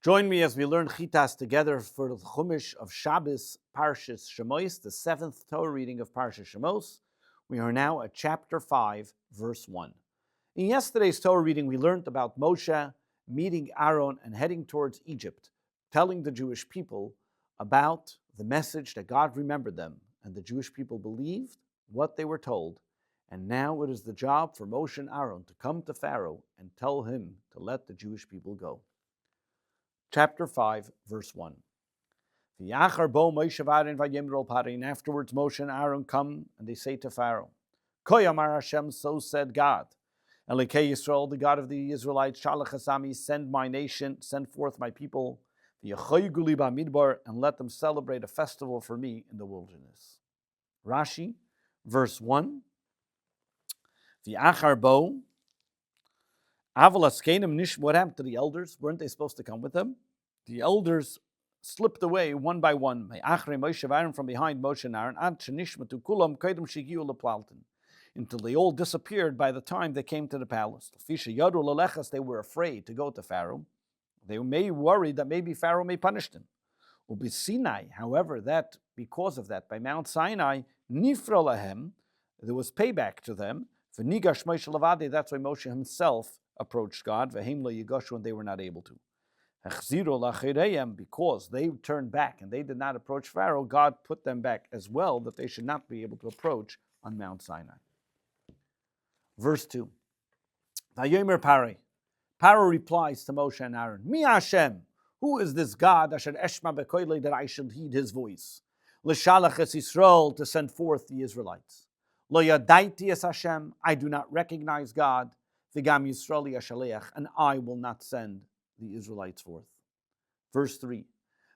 Join me as we learn Chitas together for the Chumash of Shabbos, Parshas Shemos, the seventh Torah reading of Parshas Shemos. We are now at chapter 5, verse 1. In yesterday's Torah reading, we learned about Moshe meeting Aaron and heading towards Egypt, telling the Jewish people about the message that God remembered them, and the Jewish people believed what they were told. And now it is the job for Moshe and Aaron to come to Pharaoh and tell him to let the Jewish people go. Chapter 5, verse 1. And afterwards Moshe and Aaron come and they say to Pharaoh, Koyamar Hashem, so said God, Elikei Yisrael, the God of the Israelites, Shalach Hasami, send my nation, send forth my people, and let them celebrate a festival for me in the wilderness. Rashi, verse 1. What happened to the elders? Weren't they supposed to come with them? The elders slipped away one by one. From behind Moshe and Aaron, until they all disappeared by the time they came to the palace. They were afraid to go to Pharaoh. They may worried that maybe Pharaoh may punish them. Sinai, however, that because of that, by Mount Sinai, nifra lahem, there was payback to them. That's why Moshe himself approached God, and they were not able to. Because they turned back and they did not approach Pharaoh, God put them back as well, that they should not be able to approach on Mount Sinai. Verse 2. Pharaoh replies to Moshe and Aaron, Mi Hashem, who is this God that I should heed his voice? L'shalach es Yisrael, to send forth the Israelites. Lo yadaiti es Hashem, I do not recognize God. V'gam Yisrael yashaleach, and I will not send the Israelites forth. Verse 3.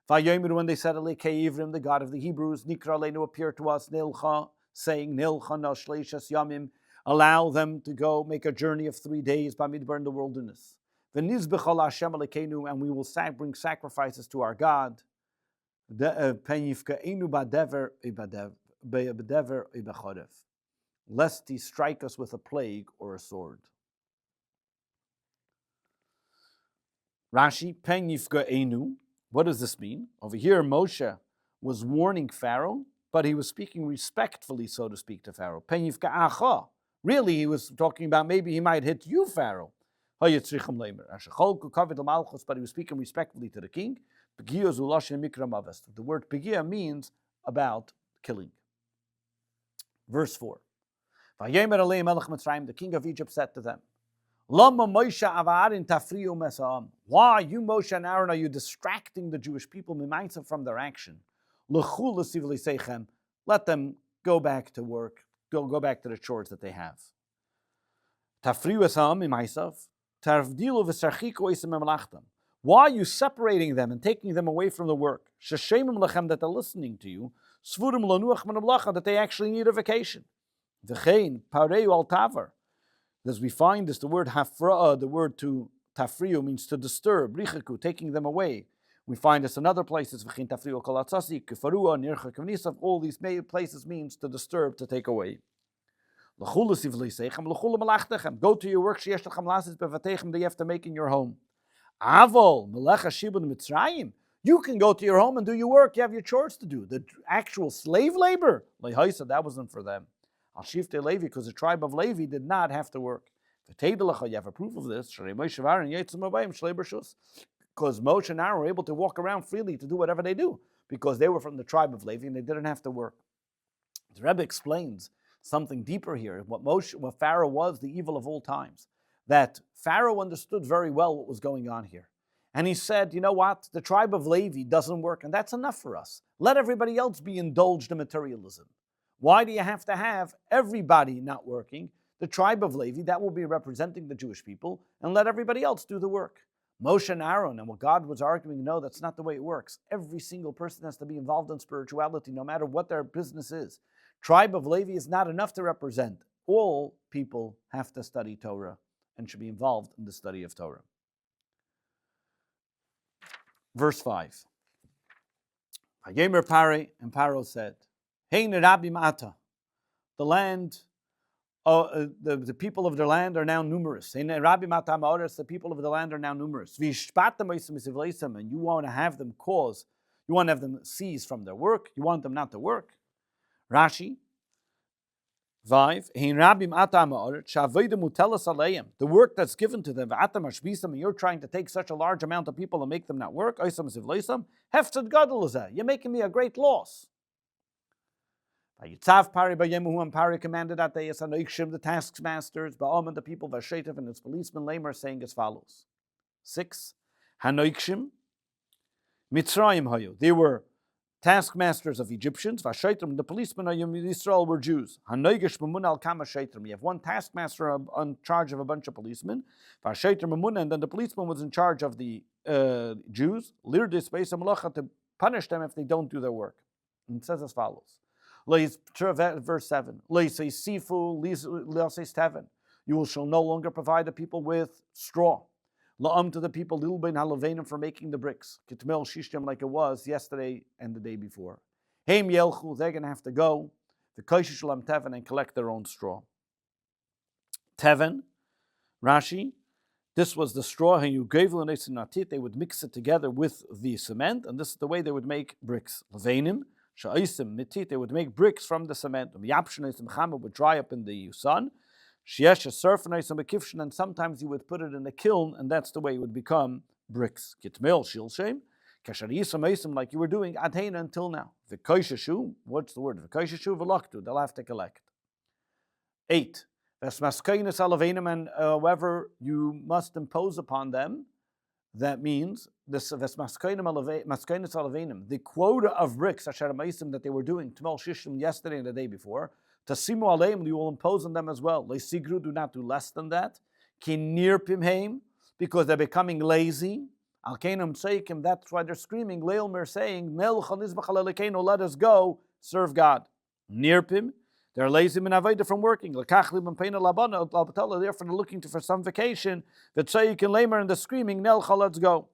Vayomer, when they said, Elikei Ivrim, the God of the Hebrews, Nikra leinu, appear to us, Nilcha, saying, Nilcha na shleishas yamim, allow them to go make a journey of 3 days by Midbar in the wilderness. V'nizbechal Hashem Elokeinu, and we will bring sacrifices to our God. Lest he strike us with a plague or a sword. Rashi, pen yifga'enu. What does this mean? Over here, Moshe was warning Pharaoh, but he was speaking respectfully, so to speak, to Pharaoh. Pen yifga'acha. Really, he was talking about maybe he might hit you, Pharaoh. But he was speaking respectfully to the king. The word pegia means about killing. Verse 4. The king of Egypt said to them, why, you, Moshe and Aaron, are you distracting the Jewish people from their action? Let them go back to work, go back to the chores that they have. Why are you separating them and taking them away from the work? That they're listening to you, that they actually need a vacation. As we find this, the word hafra'ah, the word to tafriyu means to disturb, richaku, taking them away. We find this in other places. All these places means to disturb, to take away. Go to your work that you have to make in your home. You can go to your home and do your work. You have your chores to do. The actual slave labor, that wasn't for them. Al Shiftei Levi, because the tribe of Levi did not have to work. You have a proof of this. Because Moshe and Aaron were able to walk around freely to do whatever they do, because they were from the tribe of Levi and they didn't have to work. The Rebbe explains something deeper here. What Pharaoh was, the evil of all times. That Pharaoh understood very well what was going on here. And he said, you know what? The tribe of Levi doesn't work, and that's enough for us. Let everybody else be indulged in materialism. Why do you have to have everybody not working? The tribe of Levi, that will be representing the Jewish people, and let everybody else do the work. Moshe and Aaron, and what God was arguing, no, that's not the way it works. Every single person has to be involved in spirituality, no matter what their business is. Tribe of Levi is not enough to represent. All people have to study Torah and should be involved in the study of Torah. Verse 5. Vayemer Pare, and Paro said, Hein Rabbi Mata, the land the people of their land are now numerous. In Rabbi Matam Oretz, the people of the land are now numerous. And you want to have them you want to have them cease from their work, you want them not to work. Rashi, 5. The work that's given to them, and you're trying to take such a large amount of people and make them not work, you're making me a great loss. Pari commanded that day, the taskmasters, Ba'am and the people, Vashetev and its policemen, Lamer, saying as follows. 6. Hanoikshim, Mitzrayim hayu. They were taskmasters of Egyptians. Vasheitrim, the policemen of Israel were Jews. Hanoigish mamun al kama sheitrim. You have one taskmaster on charge of a bunch of policemen. Vasheitrim mamun, and then the policeman was in charge of the Jews. Lirdis beis hamalacha, to punish them if they don't do their work. And it says as follows. Verse 7. You shall no longer provide the people with straw. La'am to the people, little ben halavenim, for making the bricks. Kitmel shishtem, like it was yesterday and the day before. Heim yelchu, they're going to have to go. The koishish lam teven, and collect their own straw. Teven, Rashi, this was the straw. They would mix it together with the cement, and this is the way they would make bricks. Levenim, sha'osim mitit, they would make bricks from the cement. It would dry up in the sun. And sometimes you would put it in a kiln, and that's the way it would become bricks. Kitmel shilshem, like you were doing adheina until now. V'koisheshu, what's the word? V'koisheshu v'laktu, they'll have to collect. 8. Vesmaskainis alavenim, and however you must impose upon them. That means this vesmaskainis alavenim, the quota of bricks that they were doing tmel shishim yesterday and the day before. Tasimu aleim, you will impose on them as well. Leisigru, do not do less than that. Ki nirpim heim, because they're becoming lazy. Alkenam seikim, that's why they're screaming. Leilmer saying, Nel chanizbach alelekeno, let us go serve God. Nirpim, they're lazy minavayda from working. Lekachli b'mpeina labana, therefore they're looking for some vacation. That seikim leimer, and they're screaming, Nelcha, let's go.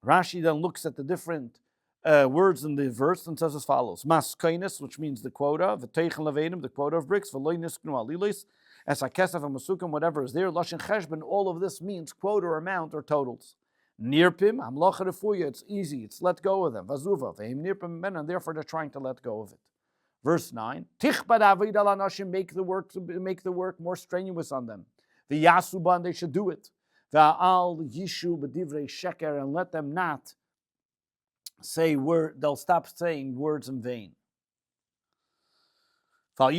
Rashi then looks at the different words in the verse and says as follows: Maskainis, which means the quota, v'teichen levenim, the quota of bricks, v'loinis knu alilis, as hakesef and whatever is there, lashon cheshbon, all of this means quota or amount or totals. Nirpim, hamlacha refuya, it's easy, it's let go of them. Vazuva, v'hem nirpim men, and therefore they're trying to let go of it. Verse 9, tichbad avid al anashim, make the work more strenuous on them. V'yasuban, they should do it. V'al yishu b'divrei sheker, and let them not they'll stop saying words in vain. And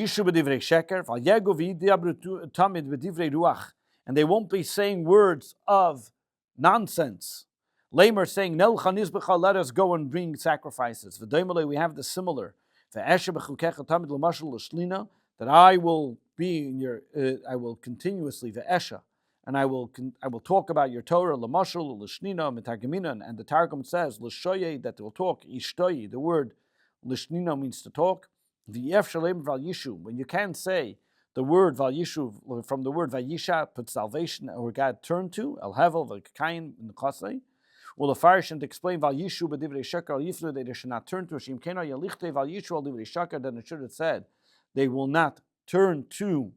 they won't be saying words of nonsense. Lamer saying, let us go and bring sacrifices. We have the similar. That I will be in your, I will continuously, and I will talk about your Torah, l'mashal, l'shnina, mitagamina, and the Targum says, l'shoye, that will talk, ishtoyi, the word l'shnina means to talk, v'yef shalem val yishu, when you can't say the word val yishu, from the word vayisha, put salvation, or God turn to, el hevel, v'kayin, in the chasei, well, the Farish and explain val yishu, b'divrei sheker, al yifnu, they should not turn to, shim kena yalichte val yishu, al divrei sheker, then it should have said, they will not turn to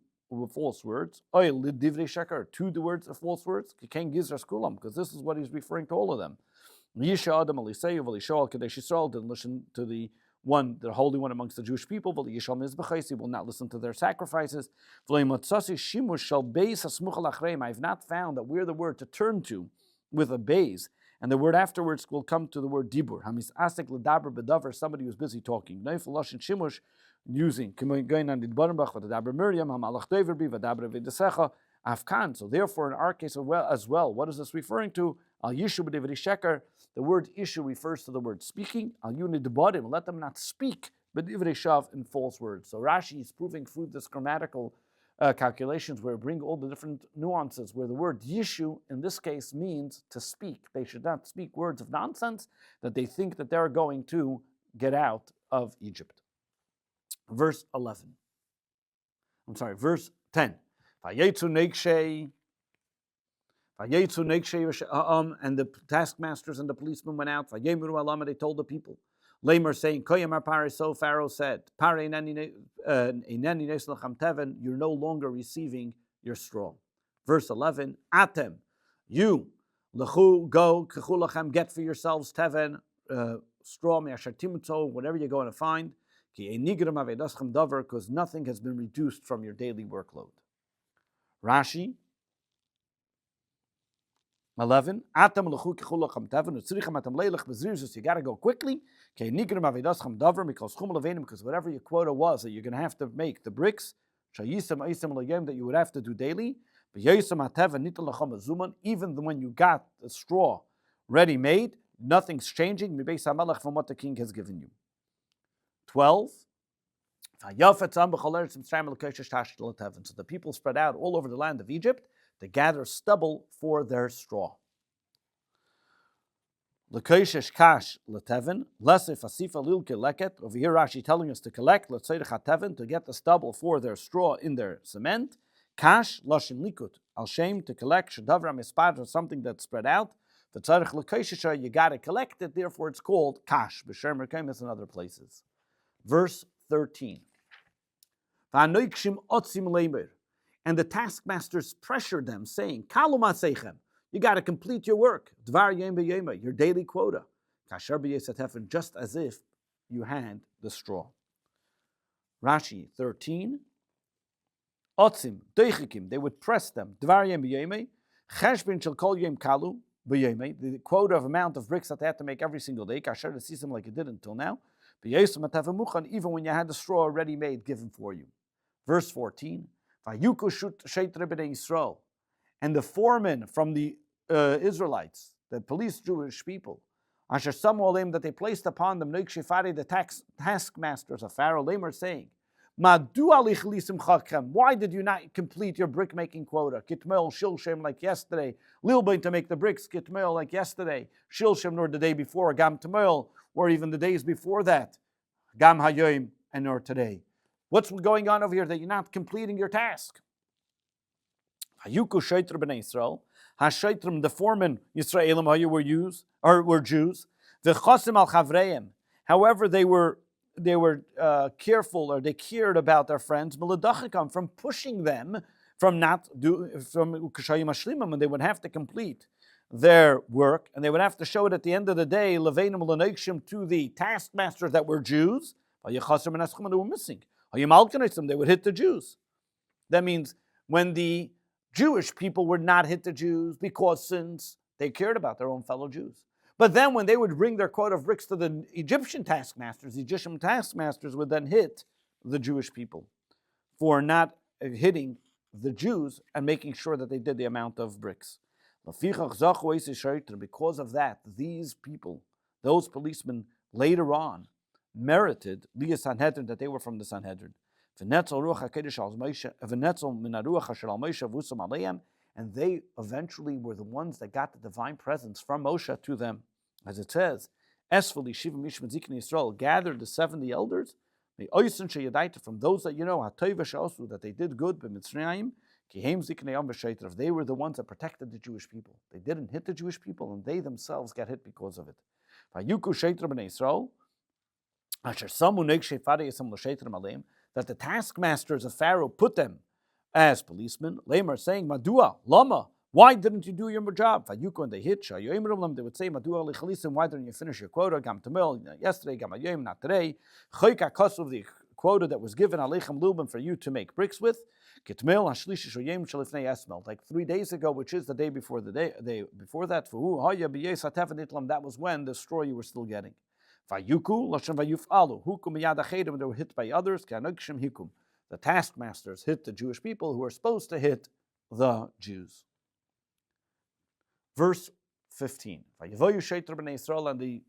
false words, to the words of false words, because this is what he's referring to all of them. Adam didn't listen to the holy one amongst the Jewish people. He will not listen to their sacrifices. I have not found that we're the word to turn to with a base, and the word afterwards will come to the word dibur. Somebody who's busy talking. Using going on the Baruch V'Tadaber Miriam Hamalach Dover Bi V'Daber V'Desecha Afkan. So therefore, in our case as well, what is this referring to? Al Yishu B'Divrei Sheker. The word issue refers to the word speaking. Al Yuni Debarim. Let them not speak B'Divrei Shav in false words. So Rashi is proving through this grammatical calculations where we bring all the different nuances. Where the word Yishu in this case means to speak. They should not speak words of nonsense that they think that they're going to get out of Egypt. Verse 10. And the taskmasters and the policemen went out. They told the people, Lamer saying, Koyamar Pare, so Pharaoh said, Pare teven, you're no longer receiving your straw. Verse 11, Atem, you, lechu, go, kechulachem, get for yourselves teven, straw, me'ashartimto, whatever you're going to find, because nothing has been reduced from your daily workload. Rashi, 11. You got to go quickly. Because whatever your quota was that you're going to have to make, the bricks, that you would have to do daily, even when you got the straw ready made, nothing's changing from what the king has given you. 12. So the people spread out all over the land of Egypt to gather stubble for their straw. Over here Rashi telling us to collect, to get the stubble for their straw in their cement. Kash, lashim likut, al shem, to collect, shadavra mispad, or something that's spread out. You got to collect it, therefore it's called kash. B'sher merkemis in other places. Verse 13. And the taskmasters pressured them, saying, you got to complete your work, your daily quota, just as if you had the straw. Rashi 13. They would press them. The quota of amount of bricks that they had to make every single day, like it did until now. Even when you had the straw already made, given for you. Verse 14. And the foremen from the Israelites, the police Jewish people, that they placed upon them the taskmasters of Pharaoh, Lamer saying, why did you not complete your brick making quota? Kitmel, Shilshem, like yesterday. Lilbain to make the bricks, Kitmel, like yesterday. Shilshem, nor the day before. Gam Tamel, or even the days before that. Gam Hayoim, and nor today. What's going on over here that you're not completing your task? Hayuku Shaitr b'nei Yisrael. Hashaitrim, the foremen Yisraelim were Jews. The Chosim al Chavreim. However, they were careful, or they cared about their friends, from pushing them from Kashayim Ashlimim, and they would have to complete their work, and they would have to show it at the end of the day, Leveinim L'Neikshim, to the taskmasters that were Jews. They were missing. They would hit the Jews. That means when the Jewish people would not hit the Jews, because since they cared about their own fellow Jews. But then when they would bring their quota of bricks to the Egyptian taskmasters would then hit the Jewish people for not hitting the Jews and making sure that they did the amount of bricks. Because of that, these people, those policemen, later on merited that they were from the Sanhedrin. And they eventually were the ones that got the divine presence from Moshe to them. As it says, gathered the 70 elders, from those that that they did good, they were the ones that protected the Jewish people. They didn't hit the Jewish people, and they themselves got hit because of it. That the taskmasters of Pharaoh put them as policemen. Lamer saying, Madua, Lama, why didn't you do your job? When they hit, they would say, Madua, why didn't you finish your quota? Gam Tamil, yesterday, Gam Hayom, not today. Choyka Kosov, the quota that was given Alechem Lubim for you to make bricks with. Kitmil, Hashlish, Shoyem, Shalifnei Esmel, like 3 days ago, which is the day before before that. That was when the straw you were still getting. Vayuku, Lashon Vayufalu, Hukum Miyad Achedim, when they were hit by others, Kanokshim Hikum. The taskmasters hit the Jewish people who were supposed to hit the Jews. Verse 15. Vayavoyu Sheitr b'nei Yisrael, and the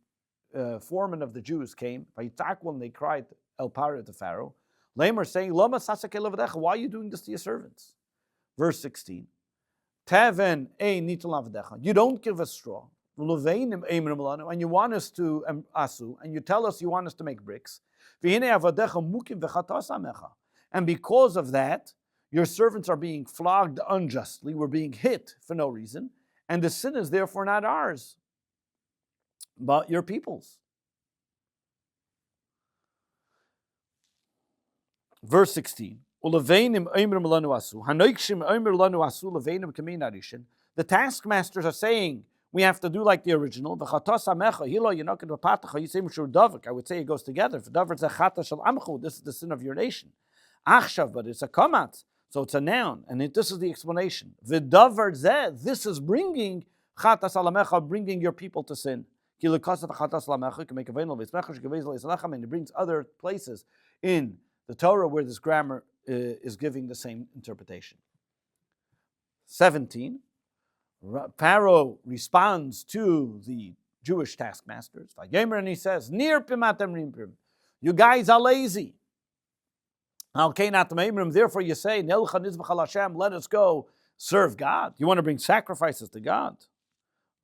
foreman of the Jews came. Vayitakul, and they cried El Parah to Pharaoh. Lamer saying, Lama sasake levadecha, why are you doing this to your servants? Verse 16. Teven ein nitul lavadecha. You don't give us straw. And you want us to and you tell us you want us to make bricks. And because of that, your servants are being flogged unjustly. We're being hit for no reason. And the sin is therefore not ours, but your people's. Verse 16. The taskmasters are saying, we have to do like the original. I would say it goes together. This is the sin of your nation. But it's a kamat, so it's a noun, and this is the explanation. This is bringing bringing your people to sin. And it brings other places in the Torah where this grammar is giving the same interpretation. 17. Pharaoh responds to the Jewish taskmasters, and he says, you guys are lazy. Therefore you say, let us go serve God. You want to bring sacrifices to God.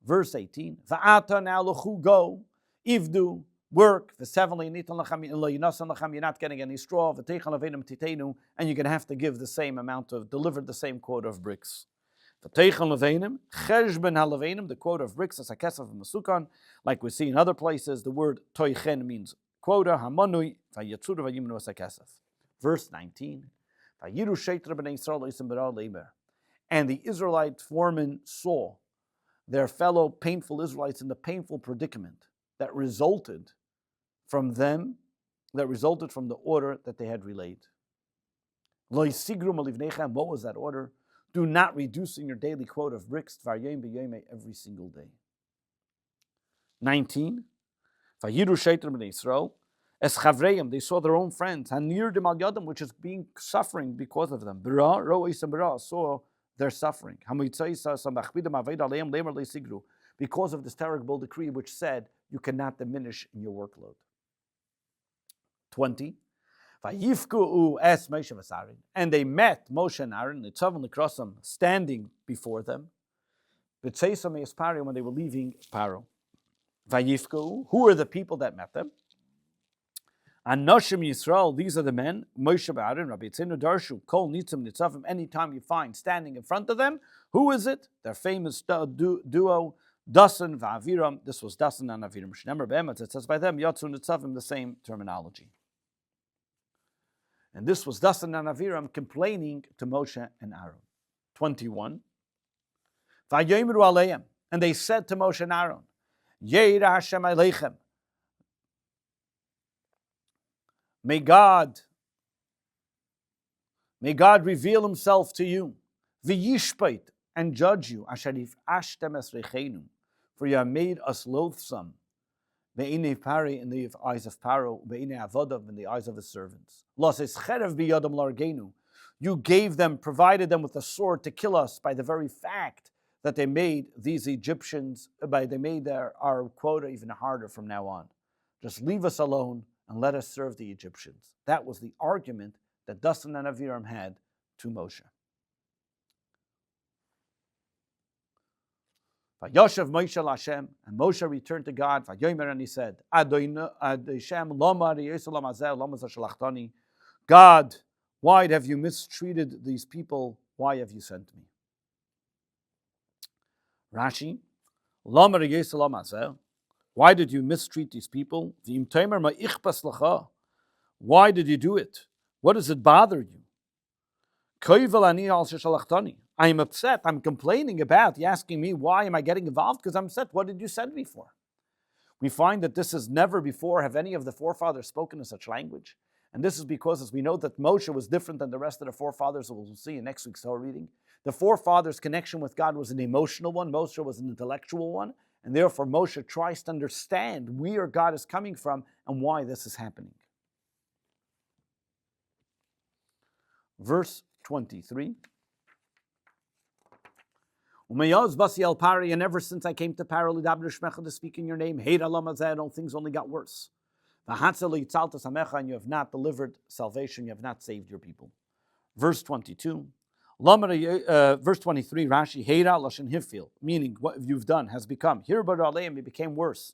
Verse 18, go, ivdu, work, you're not getting any straw, and you're going to have to give the same amount deliver the same quota of bricks. The quota of bricks is a kesef of Masukon, like we see in other places. The word toichen means quota, hamonui, vayimnu as a kesef. Verse 19, and the Israelite foremen saw their fellow painful Israelites in the painful predicament that resulted from the order that they had relayed. What was that order? Do not reduce in your daily quota of bricks every single day. 19. They saw their own friends, which is suffering because of them. Saw their suffering. Because of this terrible decree which said you cannot diminish in your workload. 20. And they met Moshe and Aaron, standing before them, when they were leaving Paro. Who are the people that met them? Anoshim Yisrael, these are the men, Moshe and Aaron, Rabbi Tzinu Darshu, Kol Nitzim Nitzavim, anytime you find standing in front of them, who is it? Their famous duo, Dasan Va'aviram. This was Dasan and Aviram. Shnemer Be'emetz, it says by them, Yatzu Nitzavim, the same terminology. And this was Dasan and Aviram complaining to Moshe and Aaron. 21. Va'yomeru aleim, and they said to Moshe and Aaron, Yeira Hashem aleichem, May God reveal Himself to you, v'yishpait, and judge you, asherif ashtem esreichenu, for you have made us loathsome, be'inei pari, in the eyes of Paro, be'inei avodav, in the eyes of His servants. Los es cherev biyadam largenu, you provided them with a sword to kill us by the very fact that they made these Egyptians, they made our quota even harder from now on. Just leave us alone and let us serve the Egyptians. That was the argument that Dasan and Aviram had to Moshe. Vayoshev Moshe Lashem, and Moshe returned to God. Vayomer, and he said, God, why have you mistreated these people? Why have you sent me? Rashi, why did you mistreat these people? Why did you do it? What does it bother you? I am upset. I'm complaining about you asking me why am I getting involved? Because I'm upset. What did you send me for? We find that this is never before have any of the forefathers spoken in such language. And this is because, as we know, that Moshe was different than the rest of the forefathers, as we'll see in next week's Torah reading. The forefathers' connection with God was an emotional one. Moshe was an intellectual one. And therefore, Moshe tries to understand where God is coming from and why this is happening. Verse 23. And ever since I came to Paro, to speak in your name, things only got worse. And you have not delivered salvation, you have not saved your people. Verse 22. Verse 23, Rashi, Heira Lashon Hifil, meaning what you've done has become. Hirbar Aleim, it became worse.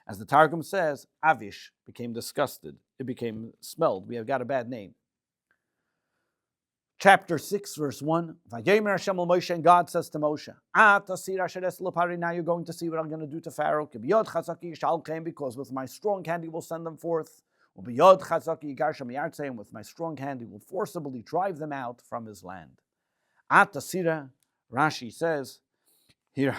As the Targum says, Avish became disgusted. It became smelled. We have got a bad name. Chapter 6, verse 1. Vayomer Hashem el Moshe, and God says to Moshe, now you're going to see what I'm going to do to Pharaoh, because with my strong hand he will send them forth. And with my strong hand, he will forcibly drive them out from his land. At the Sira, Rashi says, you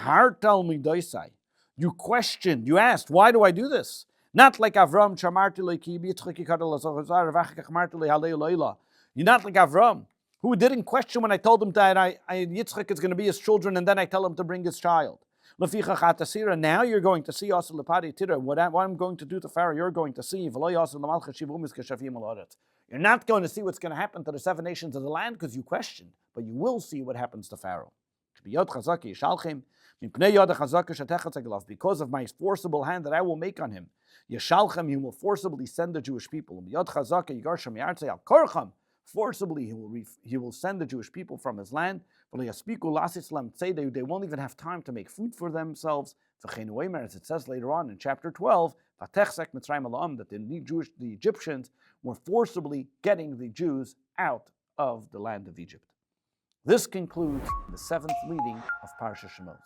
questioned, you asked, why do I do this? Not like Avram, you're not like Avram, who didn't question when I told him that Yitzchak is going to be his children, and then I tell him to bring his child. Now you're going to see what I'm going to do to Pharaoh, you're going to see. You're not going to see what's going to happen to the 7 nations of the land because you questioned, but you will see what happens to Pharaoh. Because of my forcible hand that I will make on him, he will forcibly send the Jewish people. Forcibly, he will send the Jewish people from his land. They won't even have time to make food for themselves. As it says later on in chapter 12, that the Egyptians were forcibly getting the Jews out of the land of Egypt. This concludes the 7th reading of Parsha Shemos.